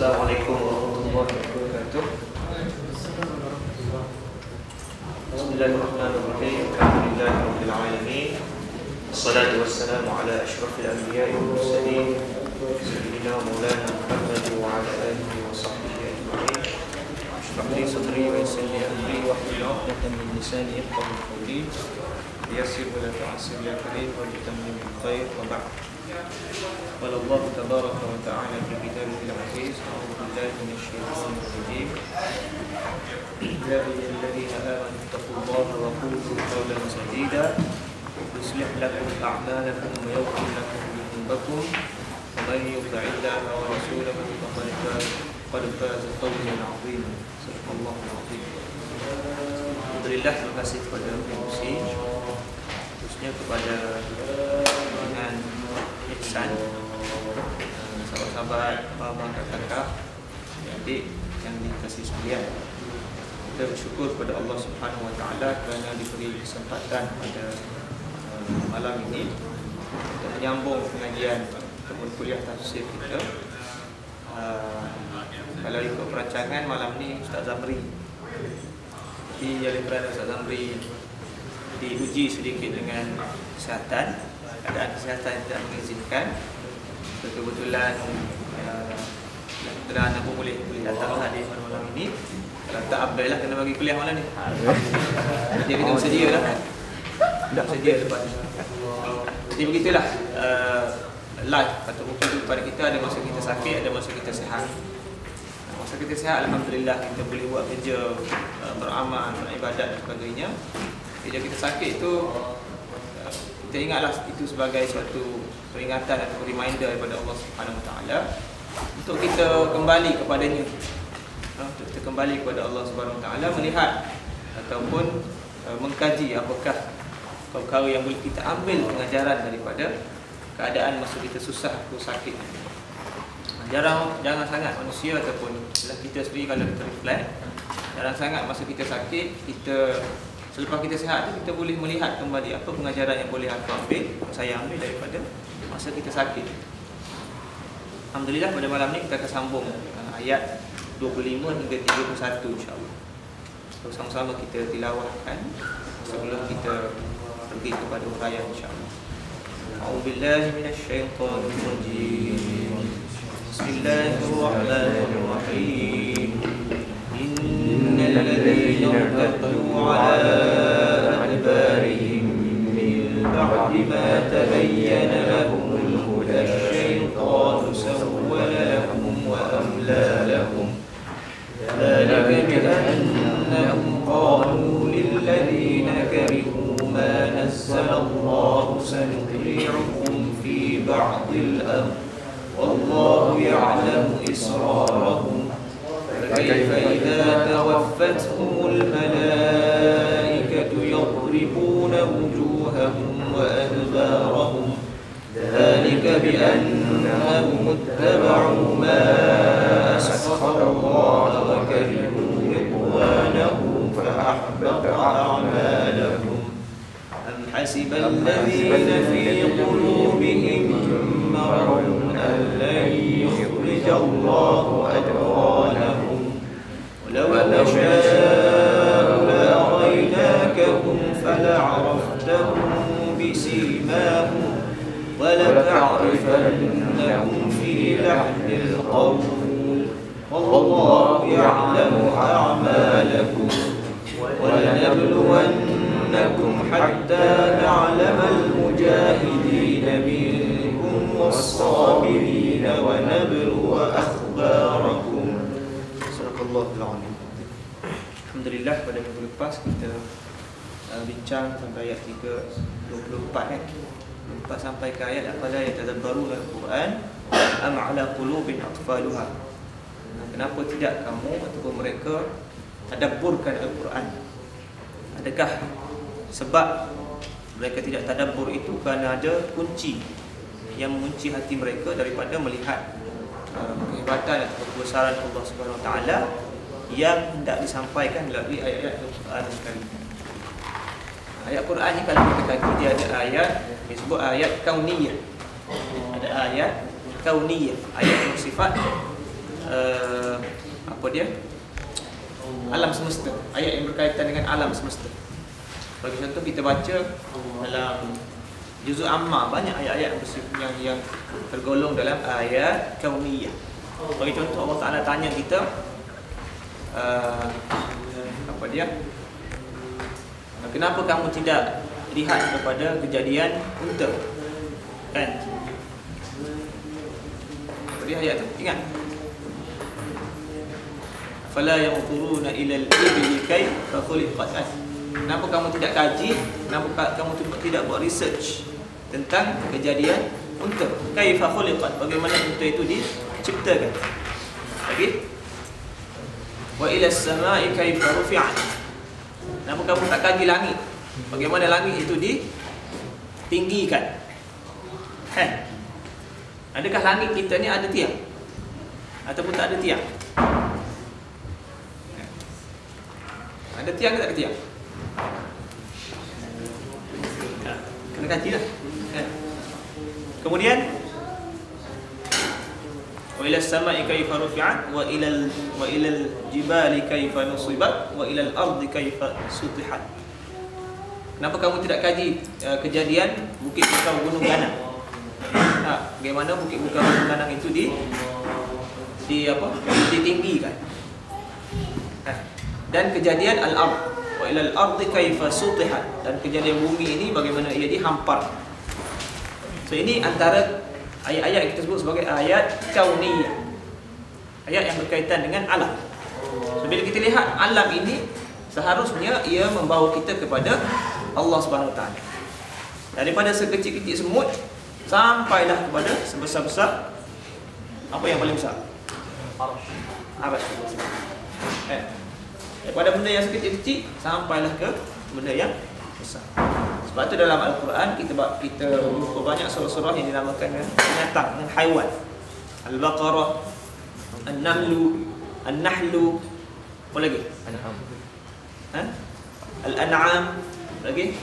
Assalamualaikum warahmatullahi wabarakatuh. Bismillahirrahmanirrahim. Alhamdulillahirabbil alamin. Wassalatu wassalamu ala asyrafil anbiya'i wal mursalin sayyidina maulana Muhammad wa ala alihi wa sahbihi ajma'in. Ashrah li sadri wa yassir li amri wahlul 'uqdatam min lisani yafqahu qawli. Yassir wa la tu'assir ya karim wa bitammim bil khair wa ba'd. قال الله تبارك وتعالى في كتابه العزيز أعوذ بالله من الشيطان الرجيم يا أيها الذين آمنوا اتقوا الله وقولوا قولا سديدا يصلح لكم أعمالكم ويغفر لكم ذنوبكم ومن يطع الله ورسوله فقد فاز فوزا عظيما صدق الله العظيم. Alhamdulillah, terima kasih kepada MC, khususnya kepada dengan Ihsan, sahabat-sahabat, abang, kakak, adik yang dikasihi sekalian. Kita bersyukur kepada Allah Subhanahu Wa Taala kerana diberi kesempatan pada malam ini untuk menyambung pengajian ataupun kuliah tafsir kita. Kalau ikut perancangan malam ni Ustaz Zamri, tapi oleh kerana Ustaz Zamri diuji sedikit dengan kesihatan, keadaan kesihatan tidak mengizinkan, kebetulan kebetulan aku boleh datang hadir pada malam ini. Kalau tak update lah kena bagi kuliah malam ni. Jadi kita bersedia lah. Tak bersedia lepas. Jadi begitulah live ataupun hidup pada kita. Ada masa kita sakit, ada masa kita sihat. Masa kita sihat, alhamdulillah kita boleh buat kerja, beramal, beribadat dan sebagainya. Bila kita sakit tu, kita ingatlah itu sebagai suatu peringatan atau reminder daripada Allah Subhanahu Wa Taala untuk kita kembali kepadanya, untuk kita kembali kepada Allah Subhanahu Wa Taala, melihat ataupun mengkaji apakah perkara yang boleh kita ambil pengajaran daripada keadaan masa kita susah atau sakit. Jangan sangat manusia ataupun kita sendiri kalau kita reflect, jarang sangat masa kita sakit, selepas kita sihat tu kita boleh melihat kembali apa pengajaran yang boleh aku ambil, saya ambil daripada masa kita sakit. Alhamdulillah, pada malam ni kita akan sambung ayat 25 hingga 31 insya-Allah. Sama-sama kita tilawahkan sebelum kita pergi kepada huraian insya-Allah. A'udzubillahi minasyaitonir rajim. Bismillahirrahmanirrahim. Innal ladzina irtaddu 'ala adbarihim min ba'di ma tabayyana lahumul huda asy-syaitanu sawwala lahum wa amla lahum. Dzalika bi annahum qalu lil ladzina karihu ma nazzala Allahu sanuti'ukum fi ba'dil amr والله يعلم إسرارهم فكيف إذا توفتهم الملائكة يضربون وجوههم وأدبارهم ذلك بأنهم اتبعوا ما أسخط الله وكرهوا رضوانه فأحبط أعمالهم أم حسب الذين في قلوبهم مرض أن لن يخرج الله أدغانهم ولو نشاء لأريناكهم فلعرفتهم بسيماهم ولتعرفنهم في لحن القول والله يعلم أعمالكم ولنبلونكم حتى نعلم المجاهدين منكم والصابرين ونبلو أخباركم. Sadaqallahul Azim. Alhamdulillah, pada minggu lepas kita bincang sampai ayat 24 kan. 24 sampai ke ayat afala yatadabbaruna al-Quran am ala qulubin aqfaluha. Kenapa tidak kamu ataupun mereka tadabburkan Al-Quran? Adakah sebab mereka tidak tadabbur itu kerana ada kunci yang mengunci hati mereka daripada melihat kehebatan atau kebesaran Allah Subhanahu Wa Taala yang hendak disampaikan melalui ayat-ayat Al-Quran sekali. Ayat Quran ni kalau kita kaji, dia ada ayat disebut ayat kauniyah. Ada ayat kauniyah, ayat bersifat apa dia? Alam semesta. Ayat yang berkaitan dengan alam semesta. Bagi contoh kita baca dalam Juzul Amma, banyak ayat-ayat yang tergolong dalam ayat kauniyah. Bagi contoh Allah Ta'ala tanya kita apa dia? Kenapa kamu tidak lihat kepada kejadian unta? Kan? Apa dia ayat tu? Ingat? Fala yanzuruna ila al-ibli kayfa khuliqat. Kenapa kamu tidak kaji? Kenapa kamu tidak buat research tentang kejadian unta? Kaifa khuliqat, bagaimana unta itu diciptakan. Lagi, wa ila as-sama'i kaifa rufi'at. Kenapa kamu tak kaji langit? Bagaimana langit itu ditinggikan? Adakah langit kita ni ada tiang? Ataupun tak ada tiang? Ada tiang ke tak ada tiang? Kena kaji lah. Kemudian wa ila as-sama'i kaifa rufi'at wa ila al-jibali kaifa nusibat wa ila al-ardi kaifa sutihat. Kenapa kamu tidak kaji kejadian bukit bukau gunung ganang? Bagaimana bukit bukau gunung ganang itu ditinggikan? Dan kejadian al-ard wa ila al-ardi kaifa sutihat, dan kejadian bumi ini bagaimana ia dihampar. So ini antara ayat-ayat yang kita sebut sebagai ayat kauniyah, ayat yang berkaitan dengan alam. So bila kita lihat alam ini, seharusnya ia membawa kita kepada Allah Subhanahu Wa Taala. Daripada sekecil-kecil semut sampailah kepada sebesar-besar apa yang paling besar? Arasy. Daripada benda yang sekecil-kecil sampailah ke benda yang besar. Sebab tu dalam Al-Quran kita jumpa banyak surah-surah yang dinamakan dengan binatang, dengan haiwan. Al-Baqarah, An-Namlu, An-Nahlu, apa lagi? Al-An'am, lagi?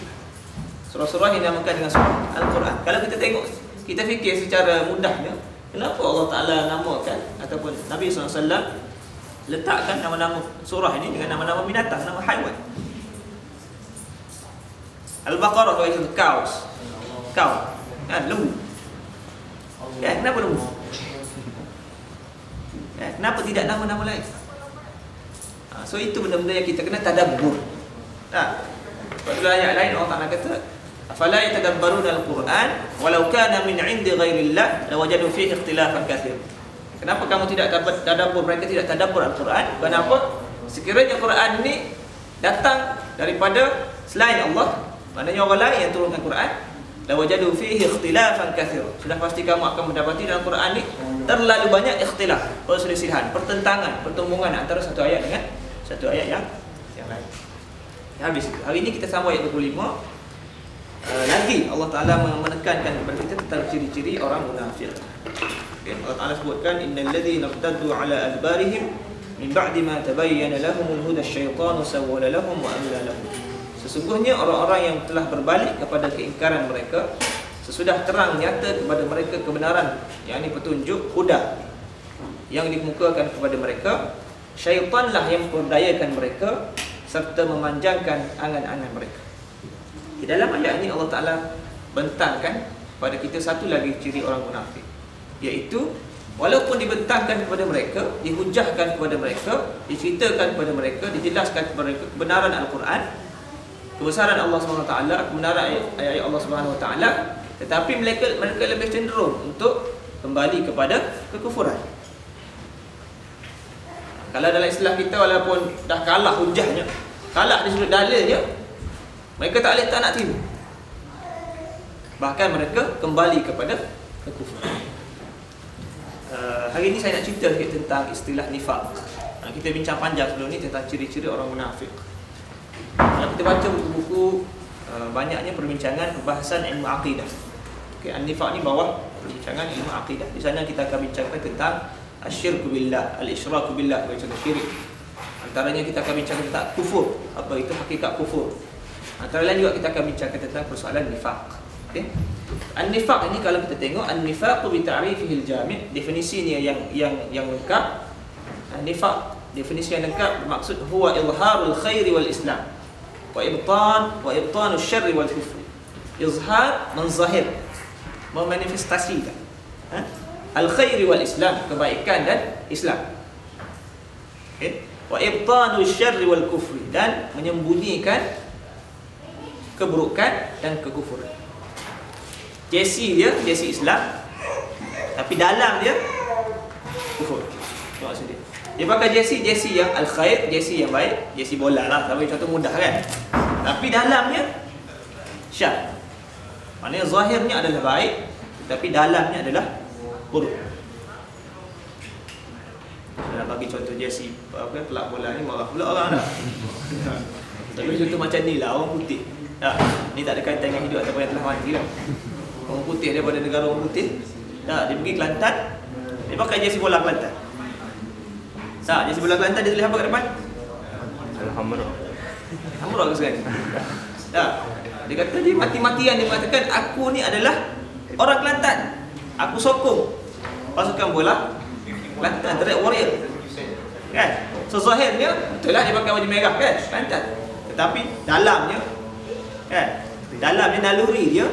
Surah-surah yang dinamakan dengan surah Al-Quran. Kalau kita tengok, kita fikir secara mudahnya, kenapa Allah Ta'ala namakan ataupun Nabi SAW letakkan nama-nama surah ini dengan nama-nama binatang, nama haiwan. Al-Baqarah tu itu kau, lembu. Kenapa lembu? Kenapa tidak nama-nama lain? So itu benda-benda yang kita kena tadabbur. Sebab dalam ayat lain Allah Ta'ala kata, afala yatadabbaruna al-Quran walau kana min 'indi ghairillah lawajadu fihi ikhtilafan katsir. Kenapa kamu tidak tadabbur? Mereka tidak tadabbur Al-Quran. Kenapa? Sekiranya Quran ini datang daripada selain Allah, maknanya orang lain yang turunkan Quran, lawajadu fihi ikhtilafan katsir. Sudah pasti kamu akan mendapati dalam Quran ini terlalu banyak ikhtilaf, perselisihan, pertentangan, pertumbungan antara satu ayat dengan satu ayat yang lain. Habis itu. Hari ini kita sambung ayat 25. Lagi Allah Ta'ala menekankan kepada kita tentang ciri-ciri orang munafik. Allah Ta'ala sebutkan, innal ladzina irtaddu ala adbarihim min ba'di ma tabayyana lahumul huda asyaitanu sawwala lahum wa amla lahum. Sesungguhnya orang-orang yang telah berbalik kepada keingkaran mereka sesudah terang nyata kepada mereka kebenaran, yakni petunjuk huda yang dikemukakan kepada mereka, syaitanlah yang memperdayakan mereka serta memanjangkan angan-angan mereka. Di dalam ayat ini Allah Ta'ala bentangkan pada kita satu lagi ciri orang munafik, iaitu walaupun dibentangkan kepada mereka, dihujahkan kepada mereka, diceritakan kepada mereka, dijelaskan kepada mereka kebenaran Al-Quran, kebesaran Allah SWT, kebenaran ayat-ayat Allah SWT, tetapi mereka lebih cenderung untuk kembali kepada kekufuran. Kalau dalam istilah kita, walaupun dah kalah hujahnya, kalah di sudut dalilnya, mereka tak nak terima. Bahkan mereka kembali kepada kekufuran. Hari ini saya nak cerita sikit tentang istilah nifaq. Kita bincang panjang sebelum ni tentang ciri-ciri orang munafik. Kalau kita baca buku-buku, banyaknya perbincangan pembahasan ilmu akidah. An-nifaq ni bawah perbincangan ilmu akidah. Di sana kita akan bincangkan tentang asyirku billah, al-isyraku billah, contoh syirik. Antaranya kita akan bincangkan tentang kufur, apa itu hakikat kufur. Antara lain juga kita akan bincangkan tentang persoalan nifaq. An-nifaq ini kalau kita tengok, an-nifaq bi ta'rifihi al-jami', definisinya yang lengkap nifaq definisi yang lengkap bermaksud huwa izharul khairi wal islam wa ibtanus syarri wal kufri. Izhar, menzahir, memanifestasikan al khairi wal islam, kebaikan dan Islam. Okey, wa ibtanus syarri wal kufri, dan menyembunyikan keburukan dan kekufuran. Jesi Islam, tapi dalam dia kufur. Maksud dia pakai jesi yang al-khair, jesi yang baik, jesi bola lah, tapi contoh mudah kan. Tapi dalamnya syar. Maknanya zahirnya adalah baik, tapi dalamnya adalah buruk. Nak bagi contoh jesi apa pelak bola ni marah pula orang dah. Tapi contoh macam ni lah orang putih. Ni tak ada kaitan dengan hidup ataupun yang telah mati lah. Orang putih daripada negara orang putih. Dia pergi Kelantan, dia pakai jesi bola Kelantan. Jesi bola Kelantan dia tulis apa kat depan? Alhamdulillah. Hamra ke sekali. Dia kata dia mati-matian, dia mengatakan aku ni adalah orang Kelantan. Aku sokong pasukan bola Kelantan, Red Warrior. Kan? So zahirnya betul lah dia pakai baju merah kan, Kelantan. Tetapi dalamnya kan, dalamnya naluri dia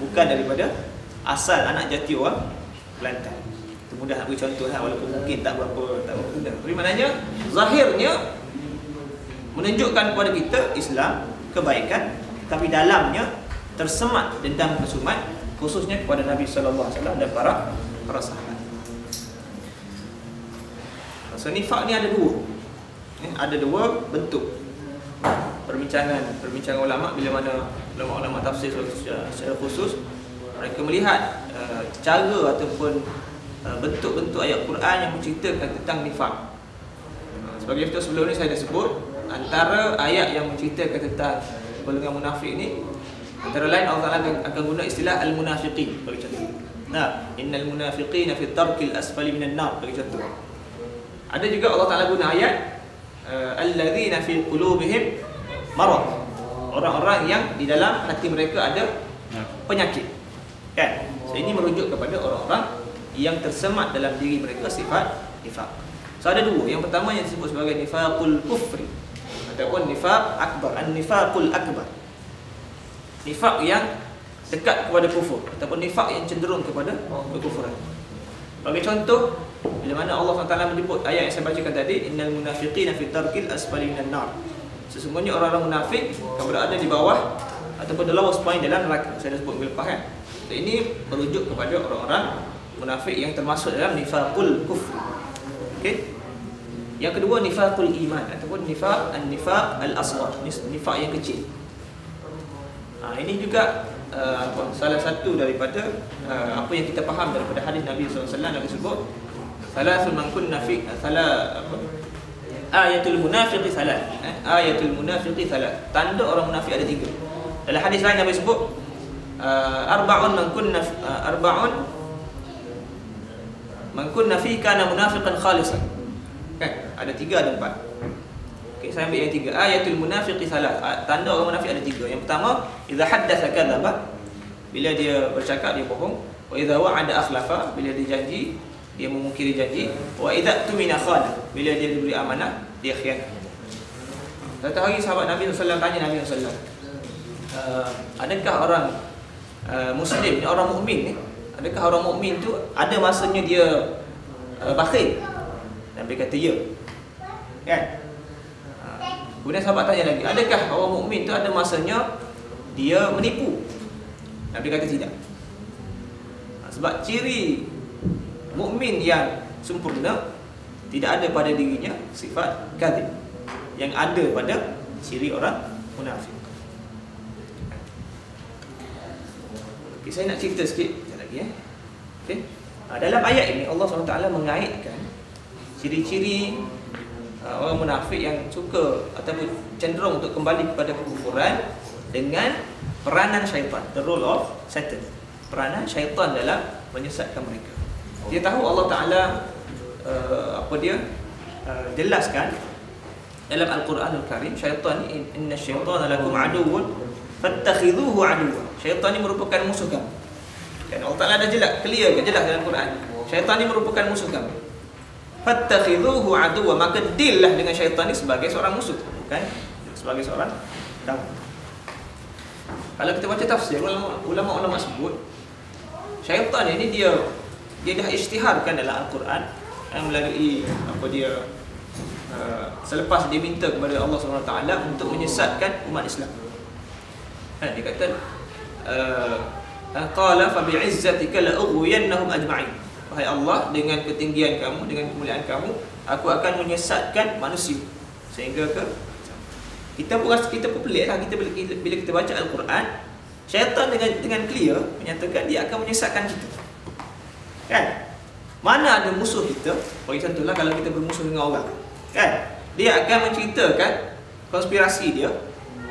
bukan daripada asal anak jati orang Kelantan. Itu mudah nak beri contoh lah, walaupun mungkin tak berapa mudah. Tapi maknanya zahirnya menunjukkan kepada kita Islam, kebaikan, tapi dalamnya tersemat dendam kesumat, khususnya kepada Nabi sallallahu alaihi wasallam dan para sahabat. So nifaq ni ada dua. Ada dua bentuk. Perbincangan ulama bila mana ulama tafsir secara khusus mereka melihat cara ataupun bentuk-bentuk ayat Quran yang menceritakan tentang nifaq. Sebagai itu sebelum ni saya dah sebut antara ayat yang menceritakan tentang golongan munafik ni, antara lain Allah Taala akan guna istilah al-munafiqin bagi contoh. Innal munafiqina fi darkil asfali minan nar bagi contoh. Ada juga Allah Taala guna ayat alladzina fi qulubihim marad. Orang-orang yang di dalam hati mereka ada penyakit. Kan? So ini merujuk kepada orang-orang yang tersemat dalam diri mereka sifat nifaq. So ada dua. Yang pertama yang disebut sebagai nifaqul kufri ataupun nifaq akbar, an-nifaqul akbar. Nifaq yang dekat kepada kufur ataupun nifaq yang cenderung kepada kekufuran. Bagi contoh, bila mana Allah SWT menyebut ayat yang saya bacakan tadi, innal munafiqina fi tarkil asfali minan nar. Sesungguhnya orang-orang munafik akan berada di bawah ataupun the lowest point dalam neraka. Saya dah sebut minggu lepas kan. So, ini merujuk kepada orang-orang munafik yang termasuk dalam nifaqul kufr. Okey. Yang kedua nifaqul iman ataupun nifaq al-asghar, nifaq yang kecil. Ini juga salah satu daripada apa yang kita faham daripada hadis Nabi SAW yang disebut salasun man kunna fi ayatul munafiqi salat. Ayatul munafiqi salat. Tanda orang munafik ada tiga. Dalam hadis lain Nabi sebut arba'un man kunna fi kana munafiqan khalisan. Kan? Ada tiga, ada empat. Okey, saya ambil yang tiga. Ayatul munafiqi salat. Tanda orang munafik ada tiga. Yang pertama, idza haddatsa kadzaba. Bila dia bercakap dia bohong. Wa idza wa'ada akhlafa. Bila dia janji dia memungkiri janji. Wa idza tumina khana. Bila dia diberi amanah dia khianat. Satu hari sahabat Nabi SAW tanya Nabi SAW, adakah orang Muslim ni, orang mukmin ni, adakah orang mukmin tu ada masanya dia bakhil? Nabi kata ya. Kan? Kemudian sahabat tanya lagi, adakah orang mukmin tu ada masanya dia menipu? Nabi kata tidak. Sebab ciri mukmin yang sempurna tidak ada pada dirinya sifat kadzib. Yang ada pada ciri orang munafik. Okay, saya nak cerita sikit lagi okay. Dalam ayat ini Allah SWT mengaitkan ciri-ciri orang munafik yang suka ataupun cenderung untuk kembali kepada kekufuran dengan peranan syaitan, the role of Satan. Peranan syaitan dalam menyesatkan mereka. Dia tahu Allah Ta'ala jelaskan dalam Al-Quranul Karim, syaitan ni inna syaitana lakum aduwwun fattakhidhuhu aduwwa. Syaitan ni merupakan musuh kamu. Dan Allah Ta'ala dah jelas, clear ke jelas dalam Quran. Syaitan ni merupakan musuh kamu. fattakhidhuhu aduwwa, maka deallah dengan syaitan ni sebagai seorang musuh, bukan sebagai seorang kawan. Kalau kita baca tafsir, ulama-ulama sebut syaitan ini dia dah isytiharkan dalam Al-Quran melalui selepas dia minta kepada Allah SWT untuk menyesatkan umat Islam. Dia kata qala fa bi'izzatika la ughwiyannahum ajma'in. Wahai Allah, dengan ketinggian kamu, dengan kemuliaan kamu, aku akan menyesatkan manusia. Sehingga kita pun peliklah bila kita baca Al-Quran, syaitan dengan clear menyatakan dia akan menyesatkan kita. Kan? Mana ada musuh kita? Bagi contohlah kalau kita bermusuh dengan orang, kan? Dia akan menceritakan konspirasi dia,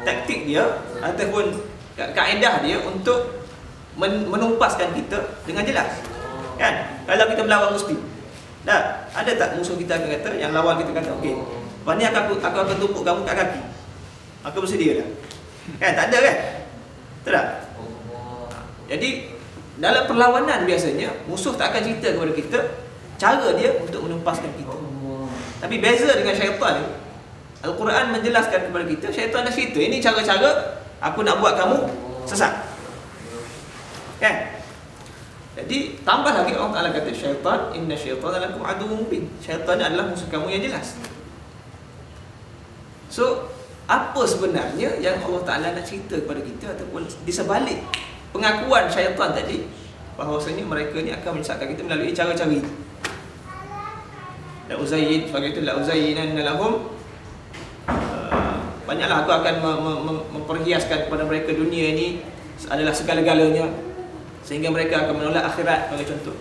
taktik dia ataupun kaedah dia untuk menumpaskan kita dengan jelas. Kan? Kalau kita melawan Muslim, ada tak musuh kita akan kata, yang lawan kita kata, okey, lepas ni aku akan tumpuk kamu kat kaki. Aku bersedia dah. Kan? Tak ada kan? Tak. Jadi dalam perlawanan biasanya musuh tak akan cerita kepada kita cara dia untuk menumpaskan kita. Tapi beza dengan syaitan ni, Al-Quran menjelaskan kepada kita, syaitan dah cerita ini cara-cara aku nak buat kamu sesat. Kan? Jadi tambah lagi Allah Taala kata syaitan, inna syaitana lakum aduwwun mubin. Syaitan adalah musuh kamu yang jelas. So apa sebenarnya yang Allah Ta'ala nak cerita kepada kita, ataupun di sebalik pengakuan syaitan tadi, bahawasanya mereka ni akan menyesatkan kita melalui cara-cara itu. La uzayyin, sebagai itu la uzayyinanna lahum, banyaklah aku akan memperhiaskan kepada mereka dunia ini adalah segala-galanya, sehingga mereka akan menolak akhirat, bagi contoh.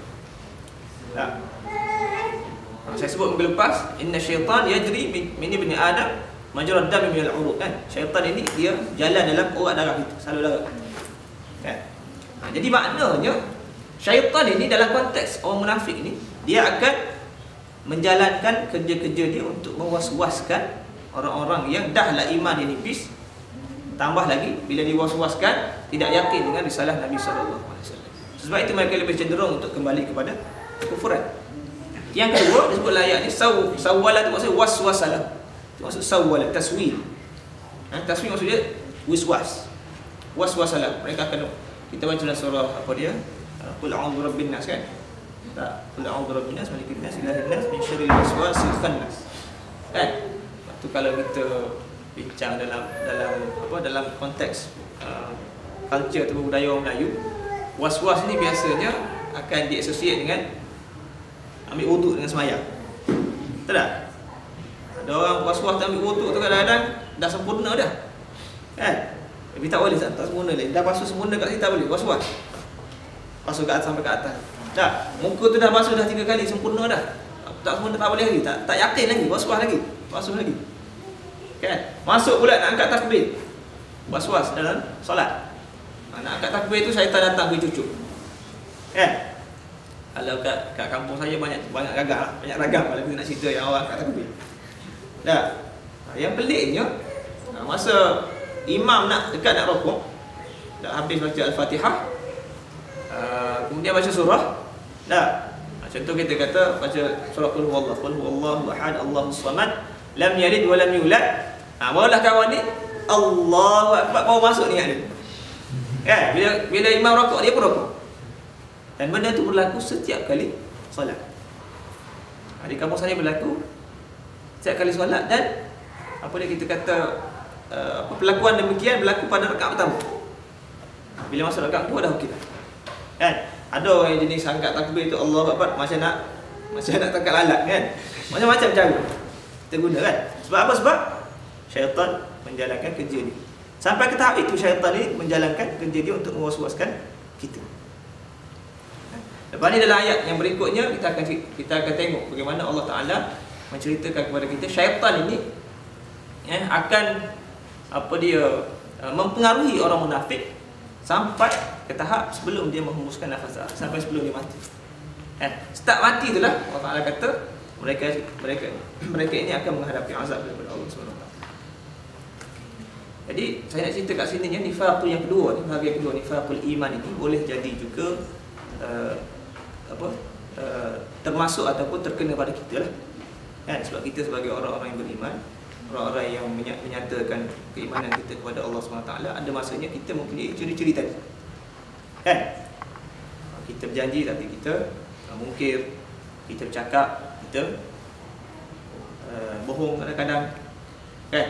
Saya sebut minggu lepas, inna syaitan yajri min ibni Adam majrad dam min al-uruq, kan? Syaitan ini dia jalan dalam urat darah kita, salur darah. Kan? Jadi maknanya syaitan ini dalam konteks orang munafik ni, dia akan menjalankan kerja-kerja dia untuk mewas-waskan orang-orang yang dahlah iman dia nipis. Tambah lagi bila diwas-waskan tidak yakin dengan risalah Nabi sallallahu alaihi wasallam. Sebab itu mereka lebih cenderung untuk kembali kepada kekufuran. Yang kedua disebut ayat ni sawwala, tu maksud waswasalah. Maksud sawwala, taswil. Taswil maksudnya wiswas. Waswasalah. Mereka akan, kita baca dalam surah apa dia? Qul a'udzu birabbin nas, kan? Qul a'udzu birabbin nas, malikin nas, ilahin nas, min syarril waswasil khannas. Kan? Waktu kalau kita bincang dalam konteks culture atau budaya orang Melayu, was-was ni biasanya akan diasosiasi dengan ambil wuduk dengan semayang. Betul tak? Ada orang was-was tak ambil wuduk tu kadang-kadang dah sempurna dah. Kan? Tapi tak boleh, tak sempurna lagi. Dah basuh sempurna kat sini tak boleh, was-was. Basuh kat atas sampai ke atas. Dah, muka tu dah basuh dah 3 kali, sempurna dah. Tak sempurna tak boleh lagi, tak yakin lagi, was-was lagi. Basuh lagi. Kan? Masuk pula nak angkat takbir. Was-was dalam solat. Nak angkat takbir tu syaitan datang pergi cucuk. Kan? Kalau kat kampung saya banyak gagal, banyak ragam kalau kita nak cerita yang orang angkat takbir. Dah. Yang peliknya, masa imam dekat nak rukuk, dah habis baca Al-Fatihah, kemudian baca surah. Dah. Contoh kita kata baca surah Qul huwallahu ahad, Allahus samad, lam yalid wa lam yulad. Barulah kawan ni Allahu akbar, baru masuk niat dia. Kan? Bila imam rukuk, dia pun rukuk. Dan benda tu berlaku setiap kali solat. Di kampung saya berlaku setiap kali solat, dan apa dia kita kata, perlakuan demikian berlaku pada rakaat pertama. Bila masuk rakaat kedua dah okey dah. Kan? Ada orang yang jenis angkat takbir tu Allahu akbar macam nak tangkap lalat, kan? Macam-macam cara kita guna, kan? Sebab apa? Sebab syaitan menjalankan kerja ni. Sampai ke tahap itu syaitan ni menjalankan kerja dia untuk mewas-waskan kita. Lepas ni dalam ayat yang berikutnya kita akan tengok bagaimana Allah Taala menceritakan kepada kita syaitan ini akan mempengaruhi orang munafik sampai ke tahap sebelum dia menghembuskan nafas terakhir, sampai sebelum dia mati. Start mati itulah Allah Taala kata mereka ini akan menghadapi azab daripada Allah SWT. Jadi saya nak cerita kat sini nifaqul yang kedua ni, bahagian kedua nifaqul iman ini boleh jadi juga termasuk ataupun terkena pada kita lah. Kan? Sebab kita sebagai orang-orang yang beriman, orang-orang yang menyatakan keimanan kita kepada Allah SWT, ada masanya kita mempunyai ciri-ciri tadi. Kan? Kita berjanji tapi kita mungkir, kita bercakap, kita bohong kadang-kadang. Kan?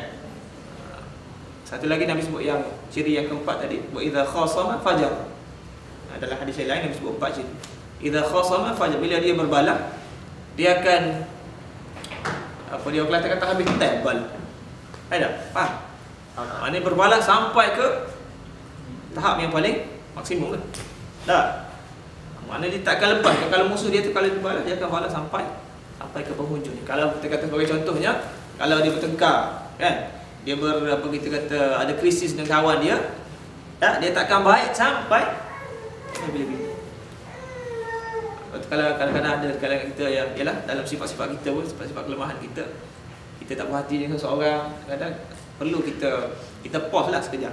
Satu lagi Nabi sebut yang ciri yang keempat tadi, wa idza khasama fajar. Dalam hadis yang lain Nabi sebut 4 ciri. Idza khasama fajar, bila dia berbalah, dia akan dia Kelantan kata habis tebal. Ada? Faham? Maknanya berbalah sampai ke tahap yang paling maksimum kan? Tak? Maknanya dia tak akan lepas. Kalau musuh dia tu kalau berbalah, dia akan balah sampai ke penghujung. Kalau kita kata sebagai contohnya, kalau dia bertengkar, kan? Dia kita kata ada krisis dengan kawan dia, tak? Dia tak akan baik sampai bila-bila. Kalau kadang-kadang ada kalangan kita yang ialah dalam sifat-sifat kita pun, sifat-sifat kelemahan kita tak puas hati dengan seorang, kadang perlu kita pause lah sekejap.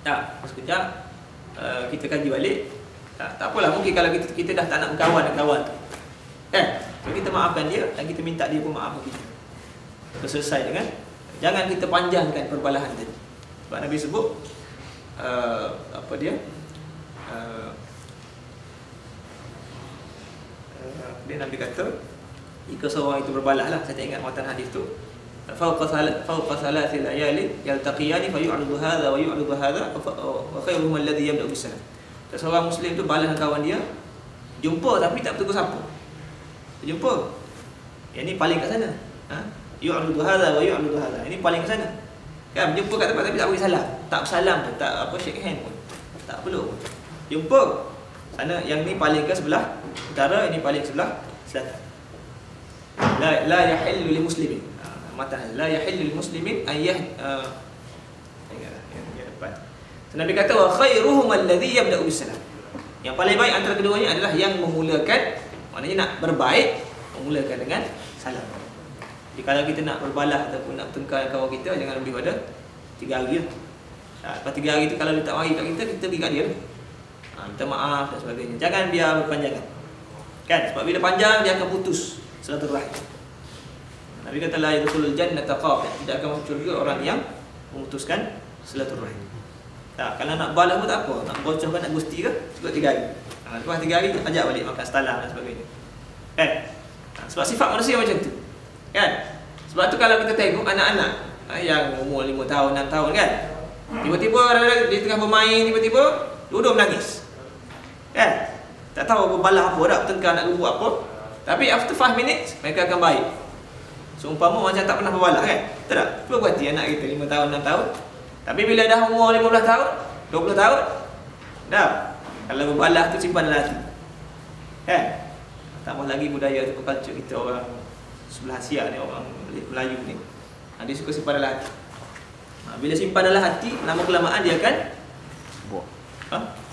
Tak, sekejap kita kaji balik. Tak apalah, mungkin kalau kita dah tak nak berkawan dengan kawan tu, kan? So, kita maafkan dia dan kita minta dia pun maafkan kita. Selesai dengan, jangan kita panjangkan perbalahan tadi. Sebab Nabi sebut dia Nabi kata, jika seorang itu berbalah lah, saya tak ingat matan hadis tu, fawqa thalathi layalin yaltaqiyani fa yu'ridu hadha wa yu'ridu hadha wa khairuhum alladhi yabda'u bis-salam. Seorang muslim tu balah dengan kawan dia, jumpa tapi tak bertegur sapa. Jumpa, yang ni paling kat sana. Yu'ridu hadha wa yu'ridu hadha. Ini paling kat sana. Kan jumpa kat tempat tapi tak bagi salam. Tak bersalam pun, tak shake hand pun. Tak perlu. Jumpa sana, yang ni paling ke sebelah utara, ini paling sebelah selatan. La yahillu lil muslimin. Matan la yahillu lil muslimin an Nabi kata wa khairuhum alladhi yabda'u bis-salam. Yang paling baik antara keduanya adalah yang memulakan, maknanya nak berbaik, memulakan dengan salam. Jadi kalau kita nak berbalah ataupun nak bertengkar dengan kawan kita, jangan lebih pada 3 hari lah. Lepas 3 hari tu kalau dia tak mari kat kita pergi kat dia lah. Minta maaf dan sebagainya. Jangan biar berpanjangan. Kan? Sebab bila panjang dia akan putus silaturahim. Nabi kata la yadkhulul jannata qati', tidak akan masuk syurga orang yang memutuskan silaturahim. Tak, kalau nak balas pun tak apa, nak bocorkan nak gusti ke, cukup 3 hari. Lepas 3 hari ajak balik makan setalam dan sebagainya. Kan? Sebab sifat manusia macam tu. Kan? Sebab tu kalau kita tengok anak-anak yang umur 5 tahun, 6 tahun kan, tiba-tiba dia tengah bermain, tiba-tiba duduk menangis. Kan? Tak tahu berbalah apa, dah bertengkar nak gebuk apa. Tapi after 5 minutes mereka akan baik. Seumpama macam tak pernah berbalah kan? Betul tak? Cuba berhati anak kita 5 tahun, 6 tahun. Tapi bila dah umur 15 tahun, 20 tahun, dah. Kalau berbalah tu simpan dalam hati. Kan? Tambah lagi budaya tu, culture kita orang sebelah Asia ni, orang Melayu ni. Dia suka simpan dalam hati. Bila simpan dalam hati, lama kelamaan dia akan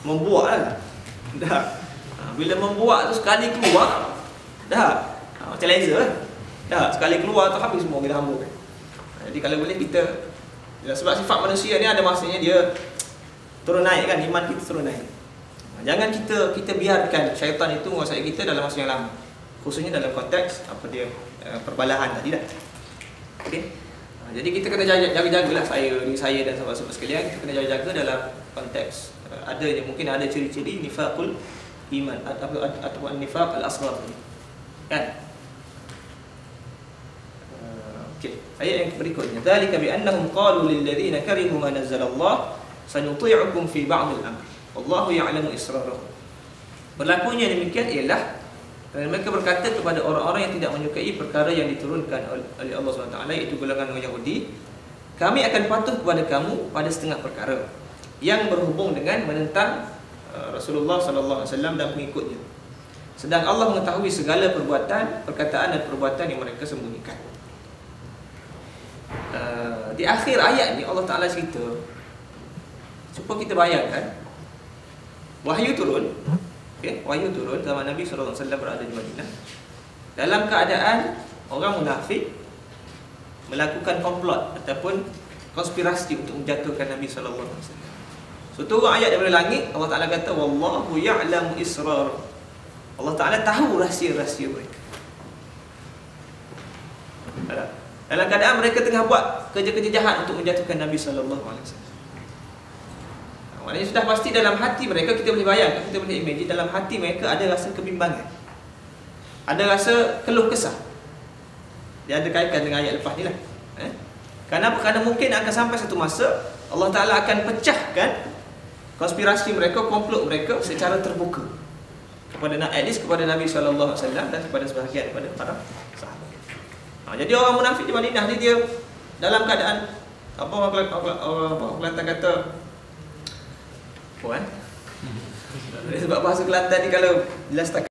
membuak lah. Dah. Bila membuak tu sekali keluar, dah. Macam laser lah. Dah, sekali keluar tu habis semua kita hambur. Jadi kalau boleh kita, sebab sifat manusia ni ada masanya dia turun naik kan, iman kita turun naik. Jangan kita biarkan syaitan itu menguasai kita dalam masa yang lama. Khususnya dalam konteks perbalahan tadi dah. Okey. Jadi kita kena jaga-jagalah, saya dan sahabat-sahabat sekalian, kita kena jaga-jaga dalam konteks mungkin ada ciri-ciri nifaqul iman atau nifaq al-asghar. Kan? Okey, ayat yang berikutnya, dzalika bi annahum qalu lil ladzina karihu ma nazzala Allah sanuti'ukum fi ba'd al-amr wallahu ya'lamu israrahum. Berlakunya demikian ialah kerana mereka berkata kepada orang-orang yang tidak menyukai perkara yang diturunkan oleh Allah SWT, iaitu golongan orang Yahudi, kami akan patuh kepada kamu pada setengah perkara yang berhubung dengan menentang Rasulullah SAW dan pengikutnya. Sedang Allah mengetahui segala perbuatan, perkataan dan perbuatan yang mereka sembunyikan. Di akhir ayat ni Allah Ta'ala cerita, cuba kita bayangkan, wahyu turun. Okay, wahyu turun zaman Nabi SAW berada di Madinah, dalam keadaan orang munafik melakukan komplot ataupun konspirasi untuk menjatuhkan Nabi SAW. So turun ayat daripada langit, Allah Ta'ala kata wallahu ya'lamu israr. Allah Ta'ala tahu rahsia-rahsia mereka. Dalam keadaan mereka tengah buat kerja-kerja jahat untuk menjatuhkan Nabi SAW. Maknanya sudah pasti dalam hati mereka, kita boleh bayangkan, kita boleh imagine, dalam hati mereka ada rasa kebimbangan, ada rasa keluh kesah. Dia ada kaitan dengan ayat lepas ni lah. Kenapa? Kerana mungkin akan sampai satu masa Allah Ta'ala akan pecahkan konspirasi mereka, komplot mereka secara terbuka kepada, at least kepada Nabi SAW dan kepada sebahagian daripada para sahabat. Jadi orang munafik di Madinah ni, dia dalam keadaan apa orang Kelantan kata sebab bahasa Kelantan ni kalau jelas tak